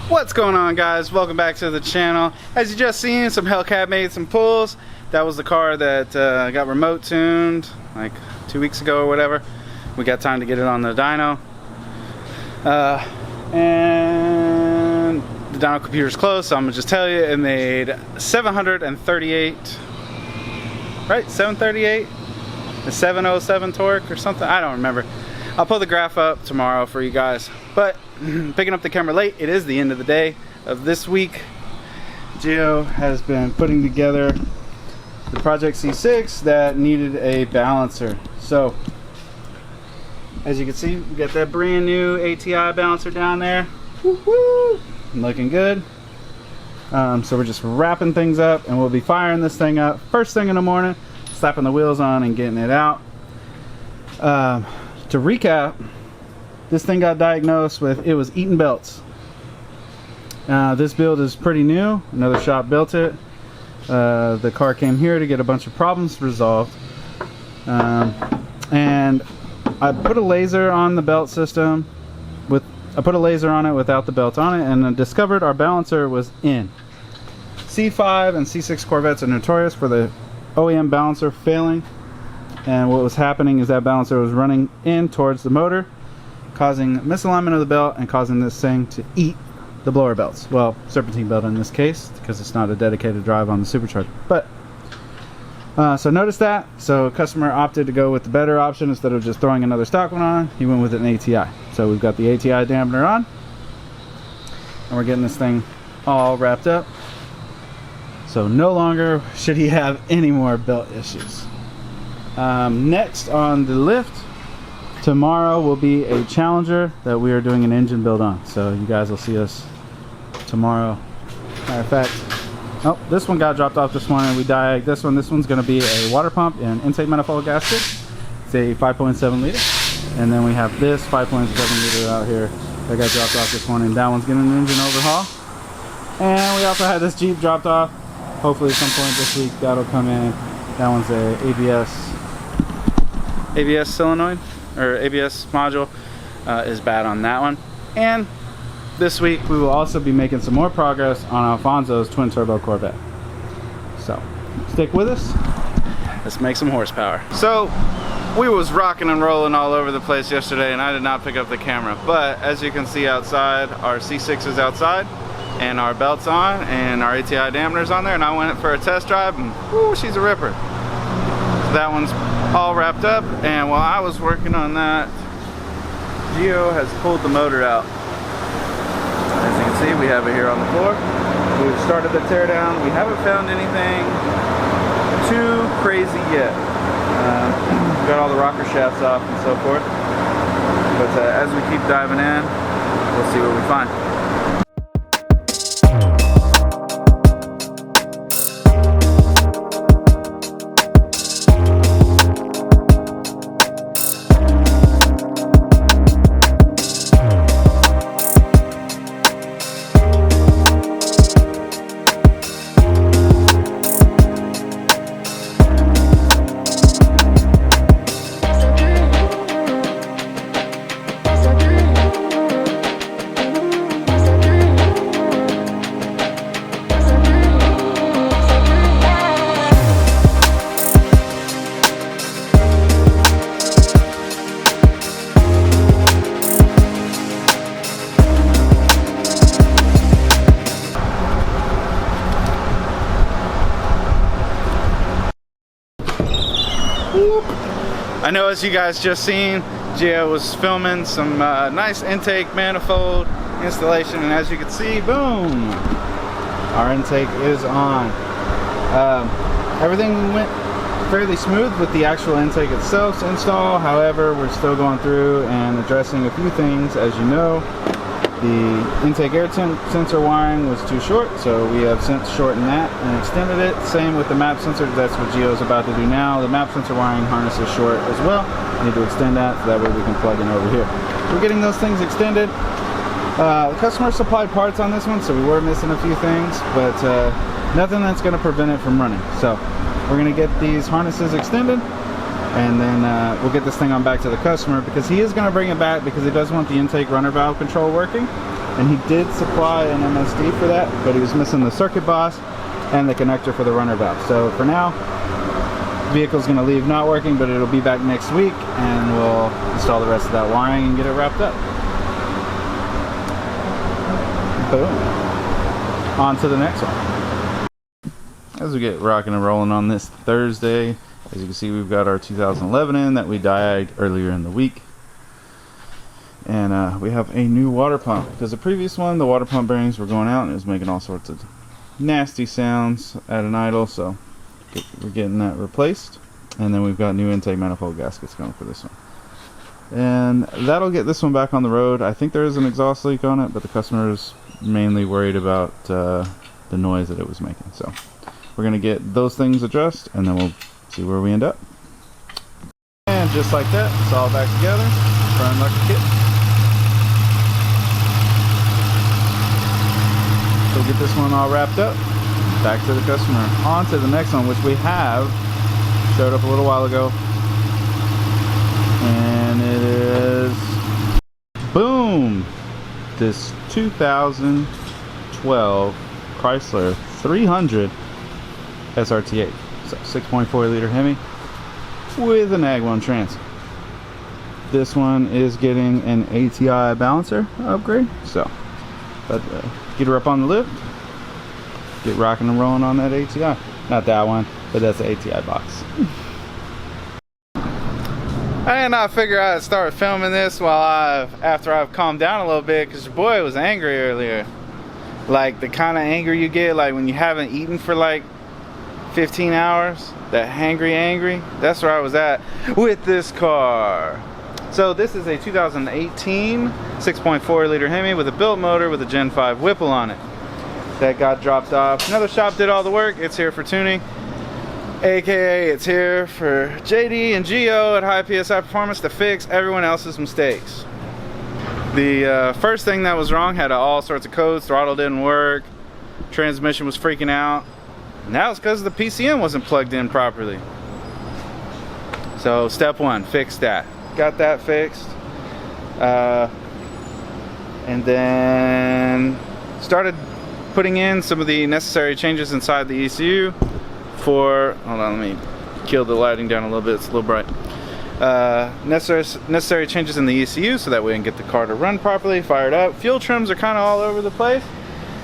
What's going on, guys? Welcome back to the channel. As you just seen, some Hellcat made some pulls. That was the car that got remote tuned like 2 weeks ago or whatever. We got time to get it on the dyno. And the dyno computer's closed, so I'm gonna just tell you it made 738, right? 738? The 707 torque or something? I don't remember. I'll pull the graph up tomorrow for you guys. But picking up the camera late, it is the end of the day of this week. Gio has been putting together the Project C6 that needed a balancer. So as you can see, we got that brand new ATI balancer down there. Woo-hoo! Looking good. So we're just wrapping things up, and we'll be firing this thing up first thing in the morning, slapping the wheels on and getting it out. To recap, this thing got diagnosed with, it was eating belts. This build is pretty new. Another shop built it. The car came here to get a bunch of problems resolved. And I put a laser on the belt system. I put a laser on it without the belt on it, and I discovered our balancer was in. C5 and C6 Corvettes are notorious for the OEM balancer failing. And what was happening is that balancer was running in towards the motor, causing misalignment of the belt and causing this thing to eat the blower belts. Well, serpentine belt in this case, because it's not a dedicated drive on the supercharger. But so notice that. So customer opted to go with the better option instead of just throwing another stock one on. He went with an ATI. So we've got the ATI dampener on, and we're getting this thing all wrapped up. So no longer should he have any more belt issues. Next on the lift tomorrow will be a Challenger that we are doing an engine build on. So you guys will see us tomorrow. Matter of fact, oh, this one got dropped off this morning. We diagged this one. This one's going to be a water pump and intake manifold gasket. It's a 5.7 liter. And then we have this 5.7 liter out here that got dropped off this morning. That one's getting an engine overhaul. And we also had this Jeep dropped off. Hopefully at some point this week that'll come in. That one's a ABS solenoid, or ABS module is bad on that one. And this week we will also be making some more progress on Alfonso's twin turbo Corvette. So stick with us. Let's make some horsepower. So we was rocking and rolling all over the place yesterday, and I did not pick up the camera. But as you can see outside, our C6 is outside, and our belt's on, and our ATI dampener's on there, and I went for a test drive, and whoo, she's a ripper. So that one's all wrapped up, and while I was working on that, Gio has pulled the motor out. As you can see, we have it here on the floor. We've started the teardown. We haven't found anything too crazy yet. We got all the rocker shafts off and so forth. But as we keep diving in, we'll see what we find. I know, as you guys just seen, Gio was filming some nice intake manifold installation, and as you can see, boom, our intake is on. Everything went fairly smooth with the actual intake itself to install. However, we're still going through and addressing a few things. As you know, the intake air sensor wiring was too short, so we have since shortened that and extended it. Same with the map sensor. That's what Gio's about to do now. The map sensor wiring harness is short as well. Need to extend that so that way we can plug in over here. We're getting those things extended. The customer supplied parts on this one, so we were missing a few things, but nothing that's going to prevent it from running. So we're going to get these harnesses extended, and then we'll get this thing on back to the customer, because he is going to bring it back because he does want the intake runner valve control working. and he did supply an MSD for that, but he was missing the circuit box and the connector for the runner valve. So for now, the vehicle's going to leave not working, but it'll be back next week, and we'll install the rest of that wiring and get it wrapped up. Boom. On to the next one. As we get rocking and rolling on this Thursday, as you can see, we've got our 2011 in that we diaged earlier in the week. And we have a new water pump, because the previous one, the water pump bearings were going out and it was making all sorts of nasty sounds at an idle, so we're getting that replaced. And then we've got new intake manifold gaskets going for this one, and that'll get this one back on the road. I think there is an exhaust leak on it, but the customer is mainly worried about the noise that it was making. So we're going to get those things addressed, and then we'll see where we end up. And just like that, it's all back together, running like a kit. So we'll get this one all wrapped up, back to the customer. On to the next one, which we have showed up a little while ago, and it is, boom, this 2012 Chrysler 300 SRT8. So 6.4 liter Hemi with an AG1 trans. This one is getting an ATI balancer upgrade, so but get her up on the lift, get rocking and rolling on that ATI. Not that one, but that's the ATI box. I did not figure I'd start filming this after I've calmed down a little bit, because your boy was angry earlier. Like the kind of anger you get like when you haven't eaten for like 15 hours. That angry. That's where I was at with this car. So this is a 2018 6.4 liter Hemi with a built motor with a Gen 5 Whipple on it. That got dropped off. Another shop did all the work. It's here for tuning. AKA it's here for JD and Geo at High PSI Performance to fix everyone else's mistakes. The first thing that was wrong had all sorts of codes. Throttle didn't work. Transmission was freaking out. And that was because the PCM wasn't plugged in properly. So step one, fix that. Got that fixed. And then started putting in some of the necessary changes inside the ECU for, hold on, let me kill the lighting down a little bit, it's a little bright. Necessary changes in the ECU so that we can get the car to run properly, fired up. Fuel trims are kind of all over the place.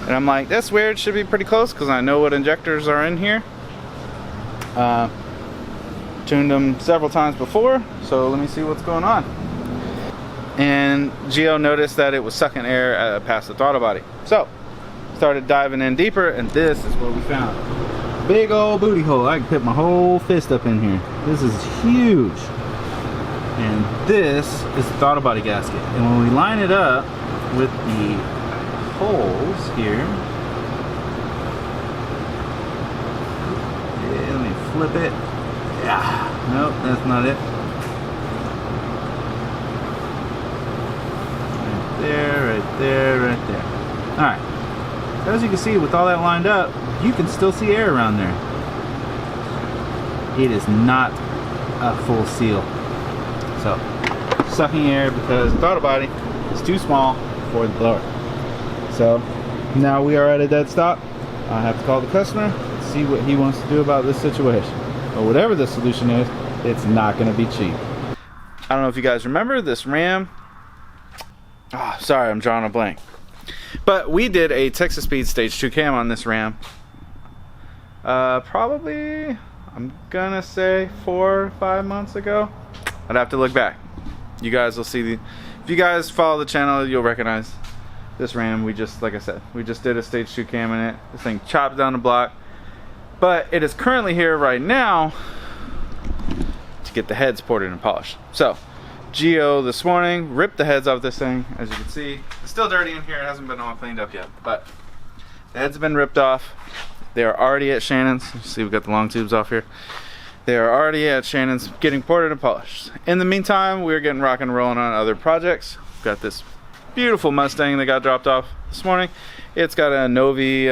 And I'm like, that's weird, should be pretty close because I know what injectors are in here. Tuned them several times before, so let me see what's going on. And Geo noticed that it was sucking air past the throttle body. So, started diving in deeper, and this is what we found. Big old booty hole. I can put my whole fist up in here. This is huge. And this is the throttle body gasket. And when we line it up with the holes here, yeah, let me flip it. Yeah, nope, that's not it. Right there, right there, right there. Alright, so as you can see, with all that lined up, you can still see air around there. It is not a full seal. So, sucking air because the throttle body is too small for the blower. So, now we are at a dead stop. I have to call the customer, see what he wants to do about this situation. But whatever the solution is, it's not going to be cheap. I don't know if you guys remember this Ram. Oh, sorry, I'm drawing a blank. But we did a Texas Speed Stage 2 cam on this Ram. Probably, I'm going to say 4 or 5 months ago. I'd have to look back. You guys will see if you guys follow the channel, you'll recognize this Ram. We just, like I said, we just did a Stage 2 cam in it. This thing chopped down the block. But it is currently here right now to get the heads ported and polished. So, Geo this morning ripped the heads off this thing. As you can see, it's still dirty in here. It hasn't been all cleaned up yet. But the heads have been ripped off. They are already at Shannon's. You see, we've got the long tubes off here. They are already at Shannon's getting ported and polished. In the meantime, we're getting rock and rolling on other projects. We've got this beautiful Mustang that got dropped off this morning. It's got a Novi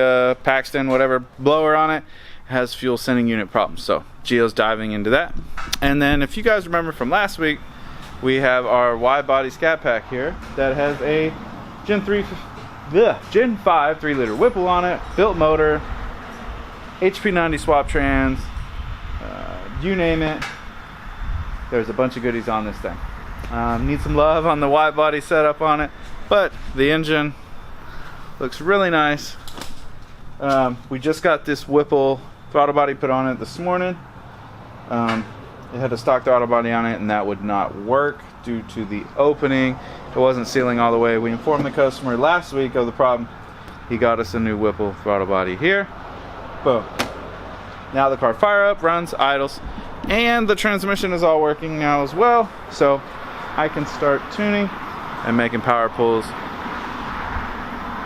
Paxton, whatever, blower on it. Has fuel sending unit problems, so Geo's diving into that. And then if you guys remember from last week, we have our wide body scat pack here that has a Gen 3 Gen 5 3-liter Whipple on it, built motor, HP90 swap trans, you name it. There's a bunch of goodies on this thing. Need some love on the wide body setup on it, but the engine looks really nice. We just got this Whipple throttle body put on it this morning. It had a stock throttle body on it and that would not work due to the opening. It wasn't sealing all the way. We informed the customer last week of the problem. He got us a new Whipple throttle body here. Boom. Now the car fire up, runs, idles, and the transmission is all working now as well. So I can start tuning and making power pulls.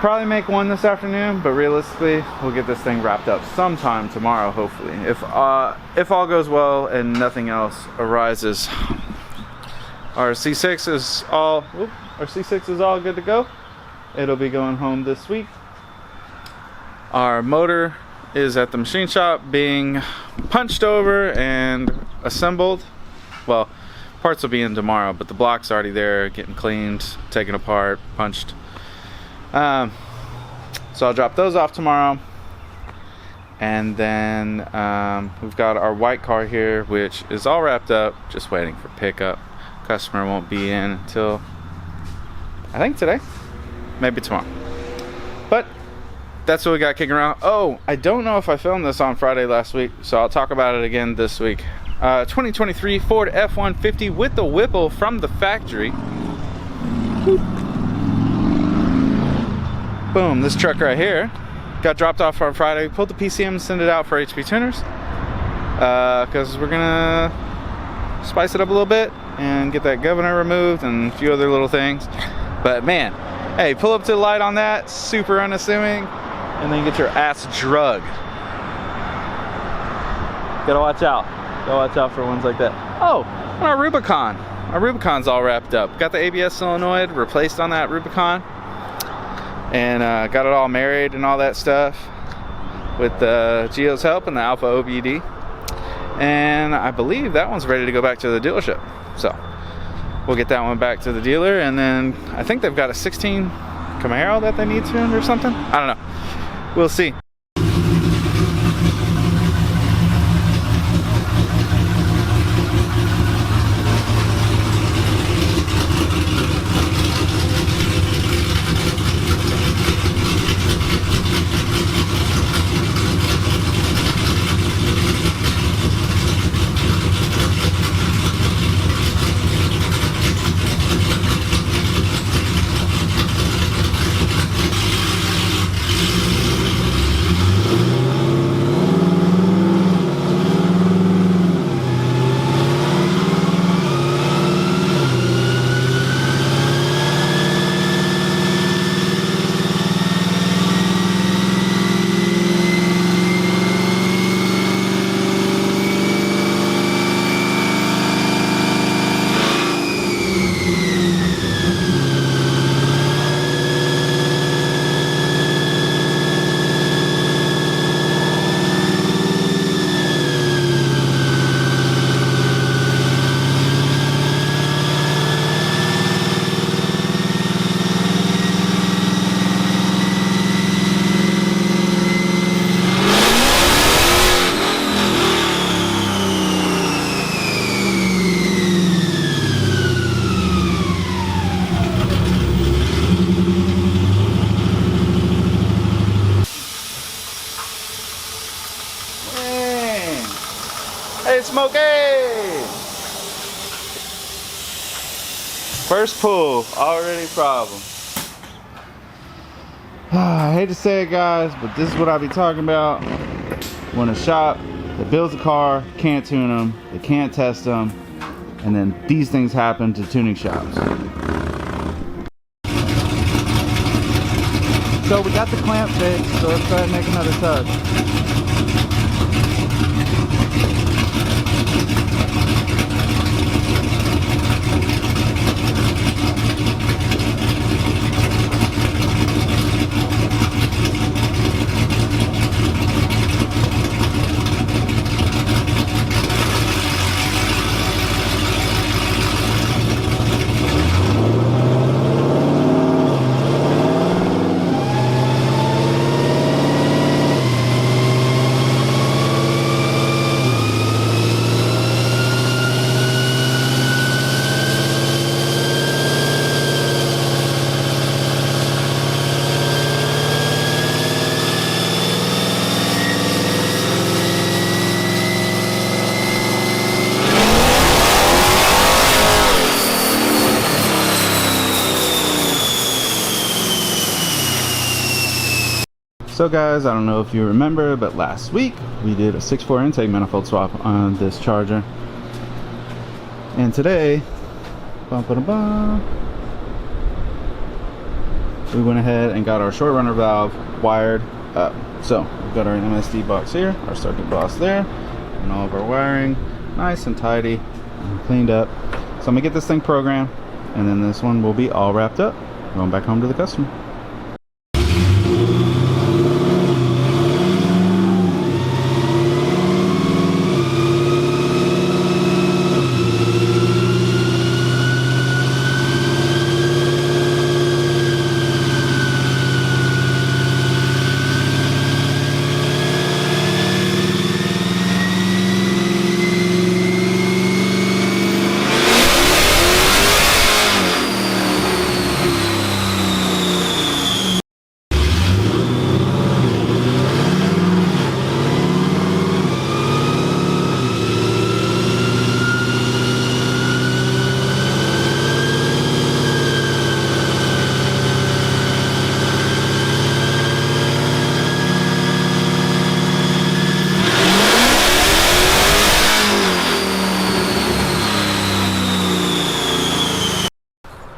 Probably make one this afternoon, but realistically we'll get this thing wrapped up sometime tomorrow, hopefully, if all goes well and nothing else arises. Our C6 is all good to go. It'll be going home this week. Our motor is at the machine shop being punched over and assembled. Well, parts will be in tomorrow, but the block's already there, getting cleaned, taken apart, punched. So I'll drop those off tomorrow. And then we've got our white car here, which is all wrapped up, just waiting for pickup. Customer won't be in until I think today, maybe tomorrow. But that's what we got kicking around. Oh, I don't know if I filmed this on Friday last week, so I'll talk about it again this week. 2023 Ford F-150 with the Whipple from the factory. Boom, this truck right here got dropped off on Friday. Pulled the PCM, send it out for HP tuners, because we're gonna spice it up a little bit and get that governor removed and a few other little things. But man, hey, pull up to the light on that, super unassuming, and then get your ass drugged. Gotta watch out. Gotta watch out for ones like that. Oh, and our Rubicon. Our Rubicon's all wrapped up. Got the ABS solenoid replaced on that Rubicon, and got it all married and all that stuff with Gio's help and the Alpha OBD. And I believe that one's ready to go back to the dealership. So we'll get that one back to the dealer, and then I think they've got a 16 Camaro that they need tuned or something. I don't know. We'll see. Hey, Smokey! First pull, already problem. I hate to say it, guys, but this is what I be talking about. When a shop that builds a car can't tune them, they can't test them, and then these things happen to tuning shops. So we got the clamp fixed, so let's try and make another tug. So guys, I don't know if you remember, but last week we did a 6.4 intake manifold swap on this Charger. And today, we went ahead and got our short runner valve wired up. So we've got our MSD box here, our circuit box there, and all of our wiring nice and tidy and cleaned up. So I'm gonna get this thing programmed, and then this one will be all wrapped up, going back home to the customer.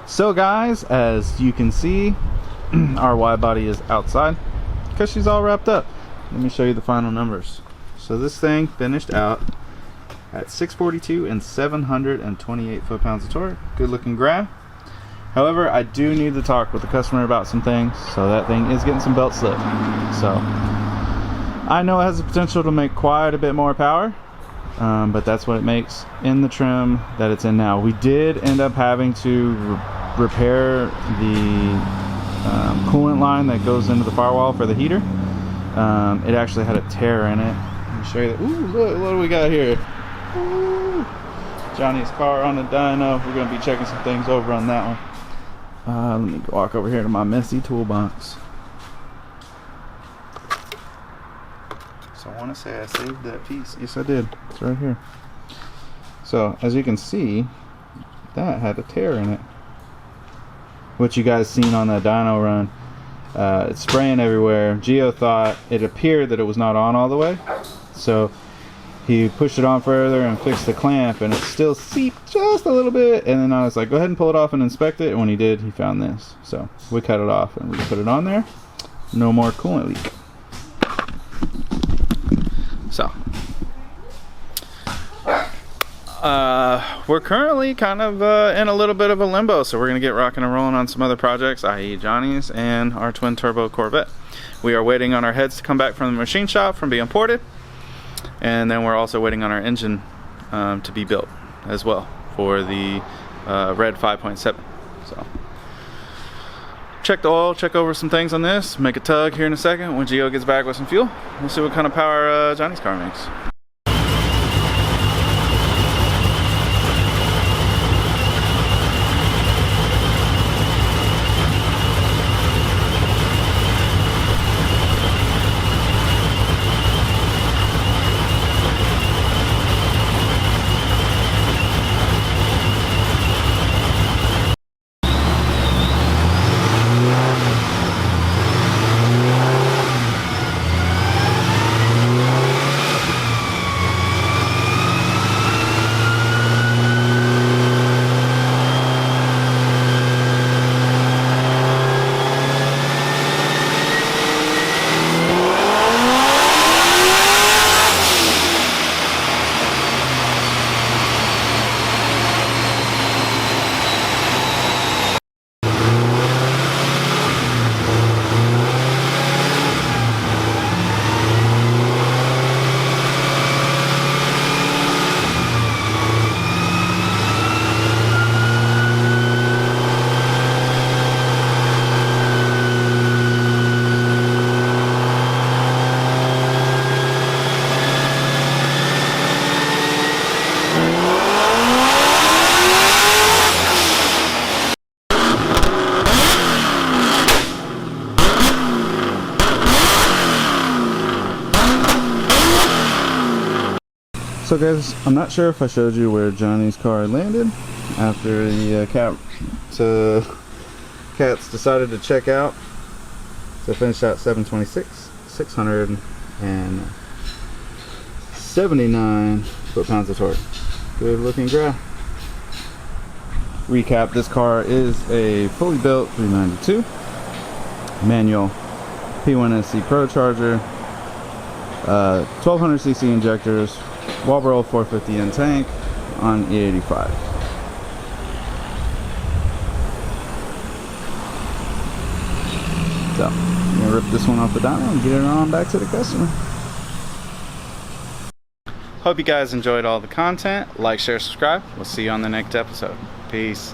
So guys, as you can see, our wide body is outside because she's all wrapped up. Let me show you the final numbers. So this thing finished out at 642 and 728 foot-pounds of torque. Good looking graph. However, I do need to talk with the customer about some things. So that thing is getting some belt slip. So I know it has the potential to make quite a bit more power, but that's what it makes in the trim that it's in now. We did end up having to repair the coolant line that goes into the firewall for the heater. It actually had a tear in it. Let me show you that. Ooh, look, what do we got here? Ooh, Johnny's car on the dyno. We're going to be checking some things over on that one. Let me walk over here to my messy toolbox. So I want to say I saved that piece. Yes, I did. It's right here. So as you can see, that had a tear in it. What you guys seen on that dyno run, it's spraying everywhere. Gio thought it appeared that it was not on all the way, so he pushed it on further and fixed the clamp, and it still seeped just a little bit. And then I was like, go ahead and pull it off and inspect it. And when he did, he found this. So we cut it off and we put it on there. No more coolant leak. So we're currently kind of in a little bit of a limbo, so we're going to get rocking and rolling on some other projects, i.e. Johnny's and our twin turbo Corvette. We are waiting on our heads to come back from the machine shop from being ported, and then we're also waiting on our engine to be built as well for the red 5.7. So check the oil, check over some things on this, make a tug here in a second. When Gio gets back with some fuel, we'll see what kind of power Johnny's car makes. So guys, I'm not sure if I showed you where Johnny's car landed after the cats decided to check out. So I finished out 726. 679 foot-pounds of torque. Good looking graph. Recap, this car is a fully built 392 manual P1SC procharger, 1200cc injectors, Walbro 450N tank on E85. So, I'm gonna rip this one off the dyno and get it on back to the customer. Hope you guys enjoyed all the content. Like, share, subscribe. We'll see you on the next episode. Peace.